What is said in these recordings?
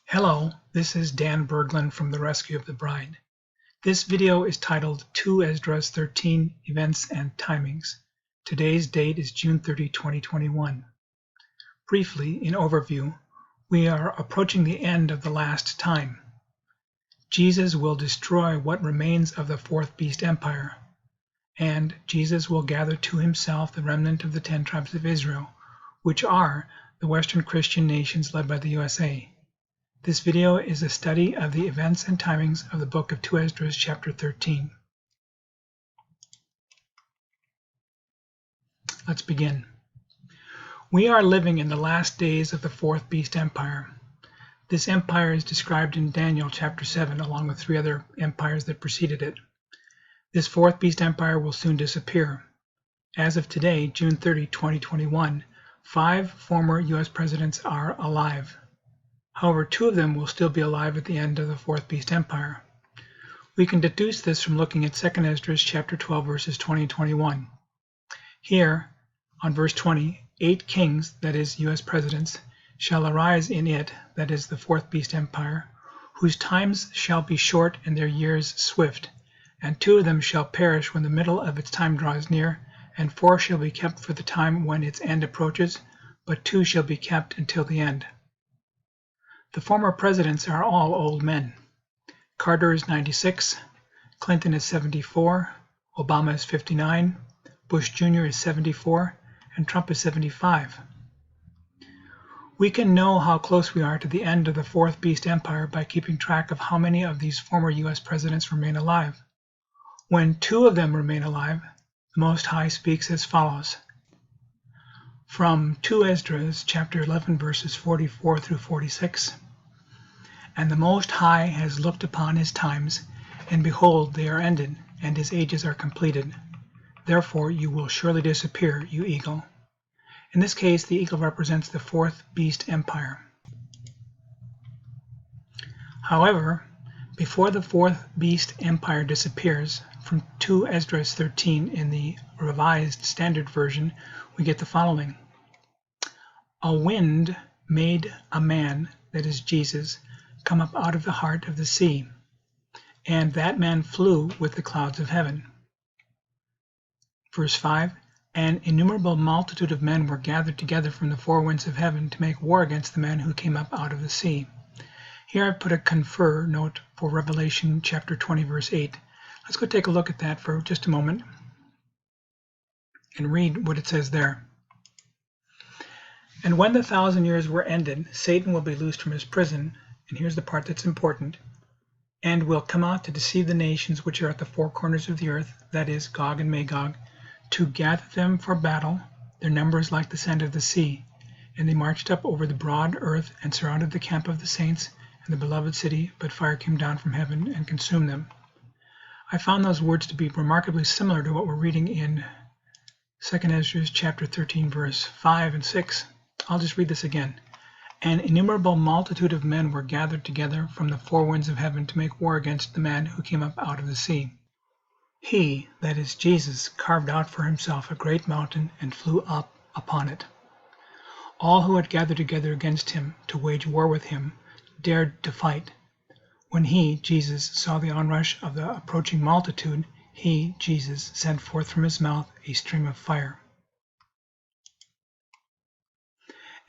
Hello, this is Dan Berglund from The Rescue of the Bride. This video is titled 2 Esdras 13 Events and Timings. Today's date is June 30, 2021. Briefly, in overview, we are approaching the end of the last time. Jesus will destroy what remains of the fourth beast empire, and Jesus will gather to himself the remnant of the 10 tribes of Israel, which are the Western Christian nations led by the USA. This video is a study of the events and timings of the book of 2 Esdras chapter 13. Let's begin. We are living in the last days of the fourth beast empire. This empire is described in Daniel chapter 7 along with 3 other empires that preceded it. This fourth beast empire will soon disappear. As of today, June 30, 2021, 5 former US presidents are alive. However, 2 of them will still be alive at the end of the fourth beast empire. We can deduce this from looking at 2 Esdras chapter 12 verses 20 and 21. Here, on verse 20, 8 kings, that is, US presidents, shall arise in it, that is, the fourth beast empire, whose times shall be short and their years swift, and 2 of them shall perish when the middle of its time draws near, and 4 shall be kept for the time when its end approaches, but 2 shall be kept until the end. The former presidents are all old men. Carter is 96, Clinton is 74, Obama is 59, Bush Jr. is 74, and Trump is 75. We can know how close we are to the end of the fourth beast empire by keeping track of how many of these former US presidents remain alive. When 2 of them remain alive, the Most High speaks as follows. From 2 Esdras chapter 11 verses 44 through 46. And the Most High has looked upon his times, and behold, they are ended, and his ages are completed. Therefore you will surely disappear, you eagle. In this case, the eagle represents the fourth beast empire. However, before the fourth beast empire disappears, from 2 Esdras 13 in the Revised Standard Version, we get the following. A wind made a man, that is Jesus, come up out of the heart of the sea, and that man flew with the clouds of heaven. Verse 5, an innumerable multitude of men were gathered together from the 4 winds of heaven to make war against the man who came up out of the sea. Here I put a confer note for Revelation chapter 20 verse 8. Let's go take a look at that for just a moment and read what it says there. And when the 1,000 years were ended, Satan will be loosed from his prison, and here's the part that's important, and will come out to deceive the nations which are at the 4 corners of the earth, that is, Gog and Magog, to gather them for battle. Their number is like the sand of the sea. And they marched up over the broad earth and surrounded the camp of the saints and the beloved city, but fire came down from heaven and consumed them. I found those words to be remarkably similar to what we're reading in 2 Esdras chapter 13 verse 5 and 6. I'll just read this again. An innumerable multitude of men were gathered together from the 4 winds of heaven to make war against the man who came up out of the sea. He, that is Jesus, carved out for himself a great mountain and flew up upon it. All who had gathered together against him to wage war with him dared to fight. When he, Jesus, saw the onrush of the approaching multitude, he, Jesus, sent forth from his mouth a stream of fire.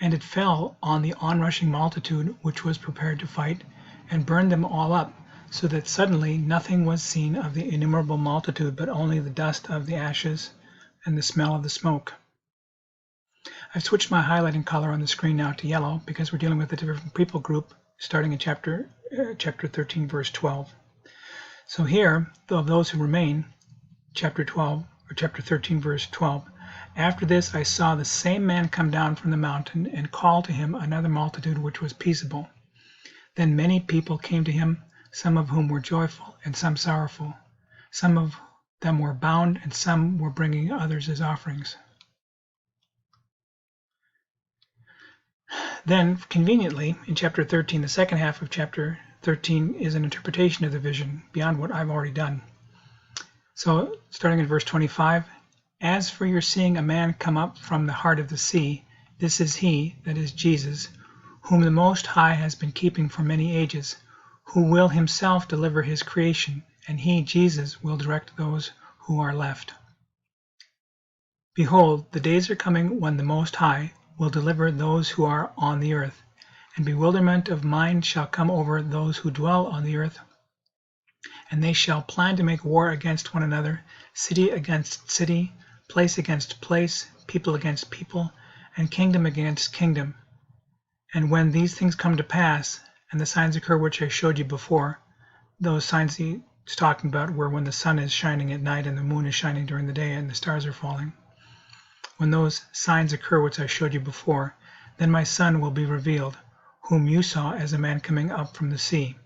And it fell on the onrushing multitude which was prepared to fight, and burned them all up, so that suddenly nothing was seen of the innumerable multitude, but only the dust of the ashes and the smell of the smoke. I've switched my highlighting color on the screen now to yellow because we're dealing with a different people group starting in chapter 13 verse 12. So here, of those who remain, chapter 13 verse 12, after this I saw the same man come down from the mountain and call to him another multitude which was peaceable. Then many people came to him, some of whom were joyful and some sorrowful. Some of them were bound and some were bringing others as offerings. Then, conveniently, in chapter 13, the second half of chapter 13 is an interpretation of the vision beyond what I've already done. So, starting in verse 25, as for your seeing a man come up from the heart of the sea, this is he, that is Jesus, whom the Most High has been keeping for many ages, who will himself deliver his creation, and he, Jesus, will direct those who are left. Behold, the days are coming when the Most High will deliver those who are on the earth, and bewilderment of mind shall come over those who dwell on the earth, and they shall plan to make war against one another, city against city, place against place, people against people, and kingdom against kingdom. And when these things come to pass, and the signs occur which I showed you before, those signs he's talking about were when the sun is shining at night and the moon is shining during the day and the stars are falling. When those signs occur which I showed you before, then my Son will be revealed, whom you saw as a man coming up from the sea.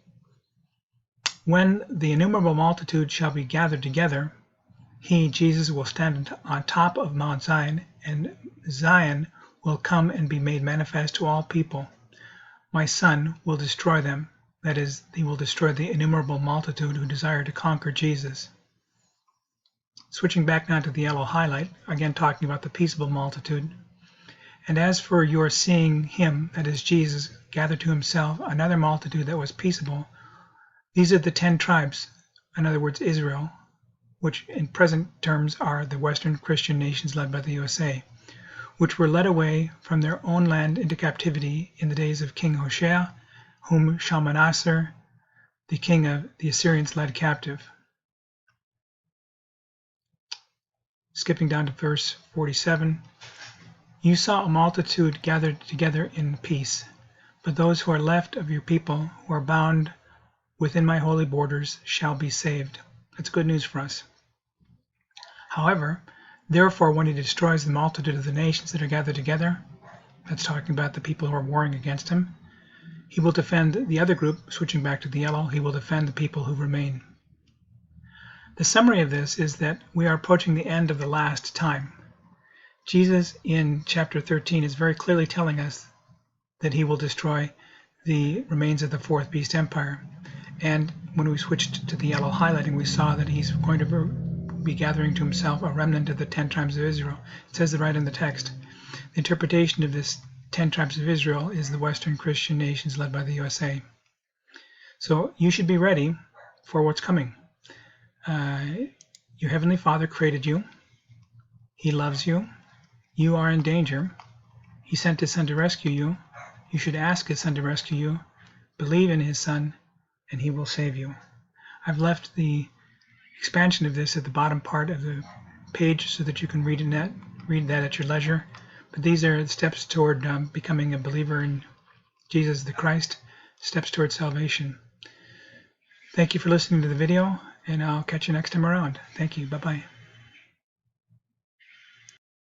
When the innumerable multitude shall be gathered together, he, Jesus, will stand on top of Mount Zion, and Zion will come and be made manifest to all people. My Son will destroy them, that is, he will destroy the innumerable multitude who desire to conquer Jesus. Switching back now to the yellow highlight, again talking about the peaceable multitude. And as for your seeing him, that is Jesus, gather to himself another multitude that was peaceable, these are the 10 tribes, in other words Israel, which in present terms are the Western Christian nations led by the USA, which were led away from their own land into captivity in the days of King Hoshea, whom Shalmaneser, the king of the Assyrians, led captive. Skipping down to verse 47, you saw a multitude gathered together in peace, but those who are left of your people, who are bound within my holy borders, shall be saved. That's good news for us. However, therefore, when he destroys the multitude of the nations that are gathered together, that's talking about the people who are warring against him, he will defend the other group. Switching back to the yellow, he will defend the people who remain. The summary of this is that we are approaching the end of the last time. Jesus in chapter 13 is very clearly telling us that he will destroy the remains of the fourth beast empire. And when we switched to the yellow highlighting, we saw that he's going to be gathering to himself a remnant of the 10 tribes of Israel. It says it right in the text. The interpretation of this 10 tribes of Israel is the Western Christian nations led by the USA. So you should be ready for what's coming. Your Heavenly Father created you. He loves you. You are in danger. He sent his Son to rescue you. You should ask his Son to rescue you. Believe in his Son, and he will save you. I've left the expansion of this at the bottom part of the page so that you can read that at your leisure. But these are the steps toward becoming a believer in Jesus the Christ, steps toward salvation. Thank you for listening to the video, and I'll catch you next time around. Thank you. Bye-bye.